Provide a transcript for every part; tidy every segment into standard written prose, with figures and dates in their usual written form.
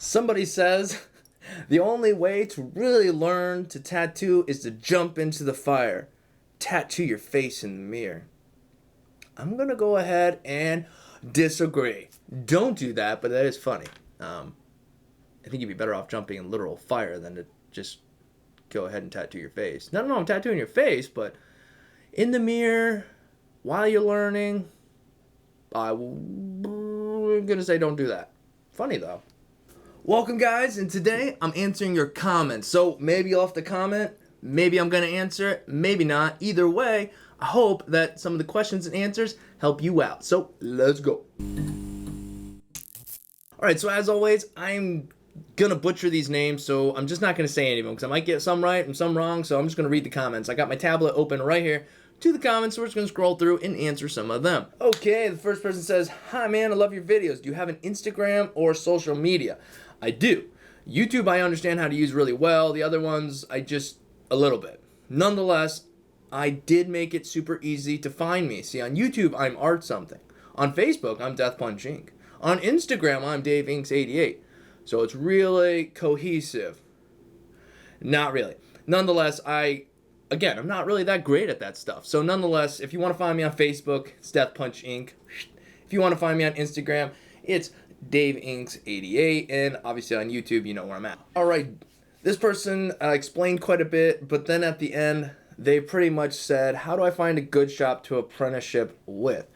Somebody says the only way to really learn to tattoo is to jump into the fire. Tattoo your face in the mirror. I'm going to go ahead and disagree. Don't do that, but that is funny. I think you'd be better off jumping in literal fire than to just go ahead and tattoo your face. No, I'm tattooing your face, but in the mirror, while you're learning, I'm going to say don't do that. Funny, though. Welcome, guys, and today I'm answering your comments. So maybe you'll have to comment, maybe I'm going to answer it, maybe not. Either way, I hope that some of the questions and answers help you out. So let's go. Alright, so as always, I'm going to butcher these names, so I'm just not going to say any of them, because I might get some right and some wrong, so I'm just going to read the comments. I got my tablet open right here to the comments, so we're just going to scroll through and answer some of them. Okay, the first person says, "Hi man, I love your videos. Do you have an Instagram or social media?" I do. YouTube I understand how to use really well. The other ones, a little bit. Nonetheless, I did make it super easy to find me. See, on YouTube, I'm Art Something. On Facebook, I'm Death Punch Inc. On Instagram, I'm Dave Inks 88. So it's really cohesive. Not really. Nonetheless, I'm not really that great at that stuff. So nonetheless, if you want to find me on Facebook, it's Death Punch Inc. If you want to find me on Instagram, it's Dave Inks 88. And obviously on YouTube, you know where I'm at. Alright, this person explained quite a bit, but then at the end, they pretty much said, how do I find a good shop to apprenticeship with?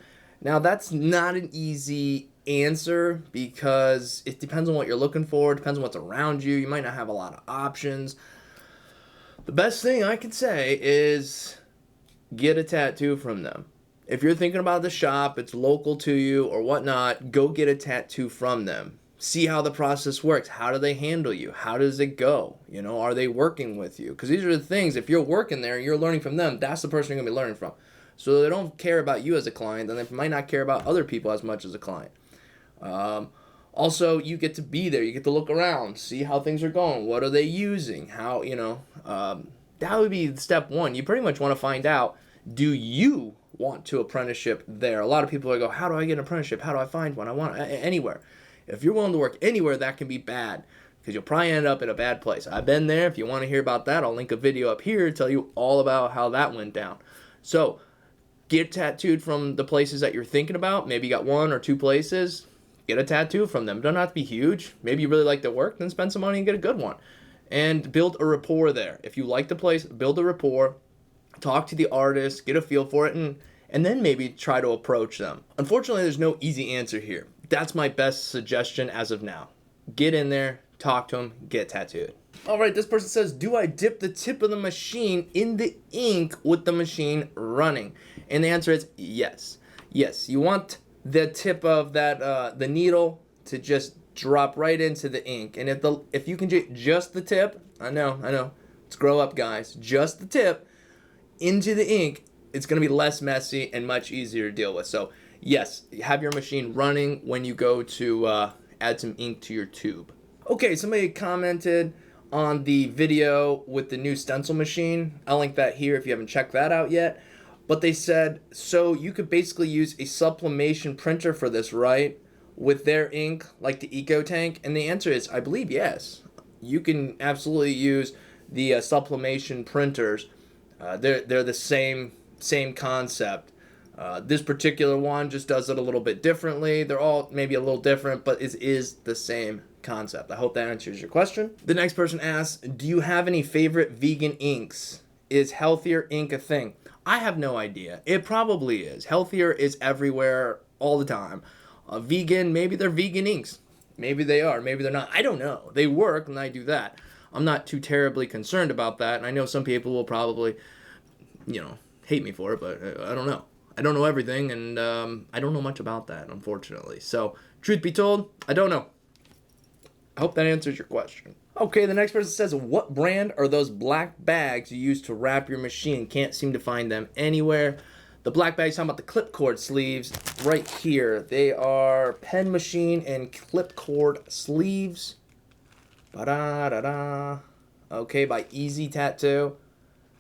Now, that's not an easy answer because it depends on what you're looking for. It depends on what's around you. You might not have a lot of options. The best thing I can say is get a tattoo from them. If you're thinking about the shop, it's local to you or whatnot, go get a tattoo from them. See how the process works. How do they handle you? How does it go? You know, are they working with you? Because these are the things, if you're working there and you're learning from them, that's the person you're going to be learning from. So they don't care about you as a client, then they might not care about other people as much as a client. Also, you get to be there. You get to look around, see how things are going. What are they using? How, that would be step one. You pretty much want to find out, do you want to apprenticeship there? A lot of people go, how do I get an apprenticeship? How do I find one? I want anywhere. If you're willing to work anywhere, that can be bad because you'll probably end up in a bad place. I've been there. If you want to hear about that, I'll link a video up here to tell you all about how that went down. So get tattooed from the places that you're thinking about. Maybe you got one or two places. Get a tattoo from them. Don't have to be huge. Maybe you really like their work, then spend some money and get a good one. And build a rapport there. If you like the place, build a rapport. Talk to the artist, get a feel for it, and then maybe try to approach them. Unfortunately, there's no easy answer here. That's my best suggestion as of now. Get in there, talk to them, get tattooed. Alright, this person says, do I dip the tip of the machine in the ink with the machine running? And the answer is yes. Yes, you want the tip of that the needle to just drop right into the ink. And if you can get just the tip, I know, let's grow up, guys. Just the tip into the ink, it's going to be less messy and much easier to deal with. So yes, have your machine running when you go to add some ink to your tube. Okay, somebody commented on the video with the new stencil machine. I'll link that here if you haven't checked that out yet. But they said, so you could basically use a sublimation printer for this, right? With their ink, like the Eco Tank? And the answer is, I believe yes. You can absolutely use the sublimation printers. They're the same concept. This particular one just does it a little bit differently. They're all maybe a little different, but it is the same concept. I hope that answers your question. The next person asks, do you have any favorite vegan inks? Is healthier ink a thing? I have no idea. It probably is. Healthier is everywhere all the time. Vegan, maybe they're vegan inks. Maybe they are, maybe they're not. I don't know. They work and I do that. I'm not too terribly concerned about that. And I know some people will probably, hate me for it, but I don't know. I don't know everything, and I don't know much about that, unfortunately. So, truth be told, I don't know. I hope that answers your question. Okay, the next person says, what brand are those black bags you use to wrap your machine? Can't seem to find them anywhere. The black bags, talking about the clip cord sleeves right here. They are Pen Machine and clip cord sleeves. Ba-da-da-da. Okay, by Easy Tattoo.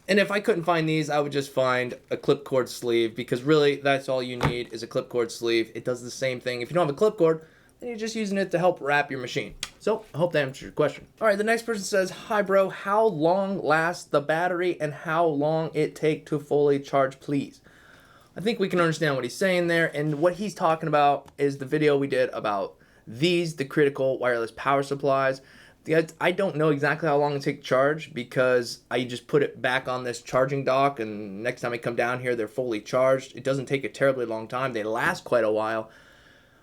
And if I couldn't find these, I would just find a clipcord sleeve, because really that's all you need is a clipcord sleeve. It does the same thing. If you don't have a clipcord, and you're just using it to help wrap your machine. So I hope that answers your question. All right, the next person says, hi bro, how long lasts the battery and how long it take to fully charge, please? I think we can understand what he's saying there, and what he's talking about is the video we did about the critical wireless power supplies. I don't know exactly how long it takes to charge because I just put it back on this charging dock, and next time I come down here, they're fully charged. It doesn't take a terribly long time. They last quite a while.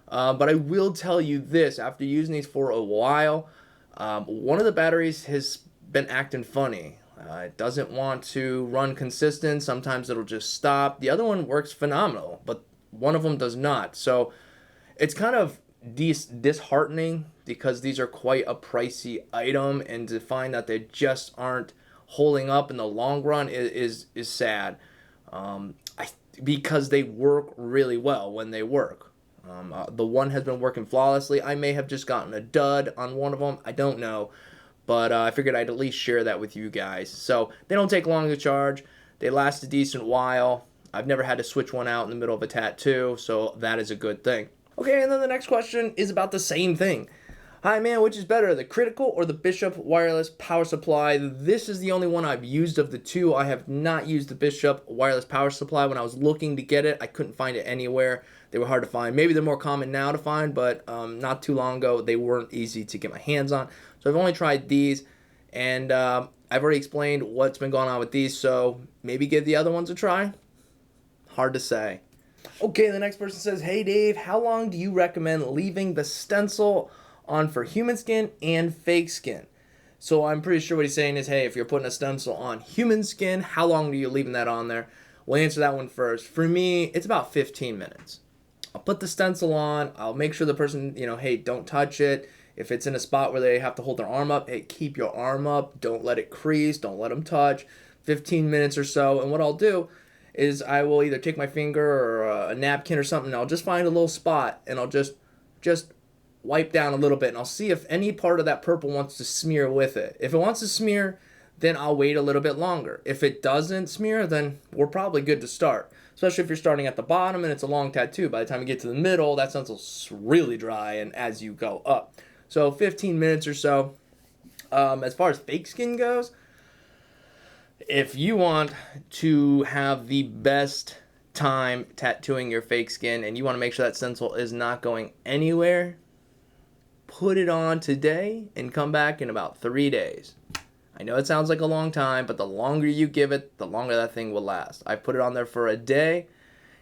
But I will tell you this, after using these for a while, one of the batteries has been acting funny. It doesn't want to run consistent. Sometimes it'll just stop. The other one works phenomenal, but one of them does not. So it's kind of disheartening because these are quite a pricey item, and to find that they just aren't holding up in the long run is sad. Because they work really well when they work. The one has been working flawlessly. I may have just gotten a dud on one of them. I don't know. But I figured I'd at least share that with you guys. So they don't take long to charge. They last a decent while. I've never had to switch one out in the middle of a tattoo, so that is a good thing. Okay, and then the next question is about the same thing. Hi man, which is better, the Critical or the Bishop wireless power supply? This is the only one I've used of the two. I have not used the Bishop wireless power supply. When I was looking to get it, I couldn't find it anywhere. They were hard to find. Maybe they're more common now to find, but not too long ago, they weren't easy to get my hands on. So I've only tried these, and I've already explained what's been going on with these, so maybe give the other ones a try. Hard to say. Okay, the next person says, hey Dave, how long do you recommend leaving the Stencil on for human skin and fake skin? So I'm pretty sure what he's saying is, hey, if you're putting a Stencil on human skin, how long are you leaving that on there? We'll answer that one first. For me, it's about 15 minutes. I'll put the Stencil on. I'll make sure the person, hey, don't touch it. If it's in a spot where they have to hold their arm up, hey, keep your arm up. Don't let it crease. Don't let them touch. 15 minutes or so. And what I'll do is I will either take my finger or a napkin or something, and I'll just find a little spot, and I'll just wipe down a little bit, and I'll see if any part of that purple wants to smear with it. If it wants to smear, then I'll wait a little bit longer. If it doesn't smear, then we're probably good to start. Especially if you're starting at the bottom and it's a long tattoo. By the time you get to the middle, that stencil's really dry, and as you go up. So 15 minutes or so. As far as fake skin goes, if you want to have the best time tattooing your fake skin and you want to make sure that stencil is not going anywhere, put it on today and come back in about 3 days. I know it sounds like a long time, but the longer you give it, the longer that thing will last. I put it on there for a day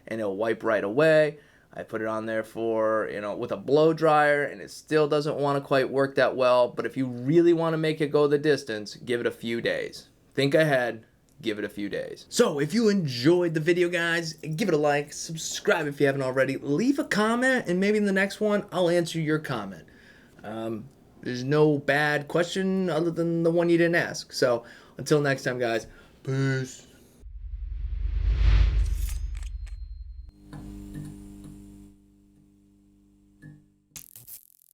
and it'll wipe right away. I put it on there for, with a blow dryer, and it still doesn't want to quite work that well. But if you really want to make it go the distance, give it a few days. Think ahead, give it a few days. So if you enjoyed the video, guys, give it a like, subscribe if you haven't already, leave a comment, and maybe in the next one, I'll answer your comment. There's no bad question other than the one you didn't ask. So until next time, guys, peace.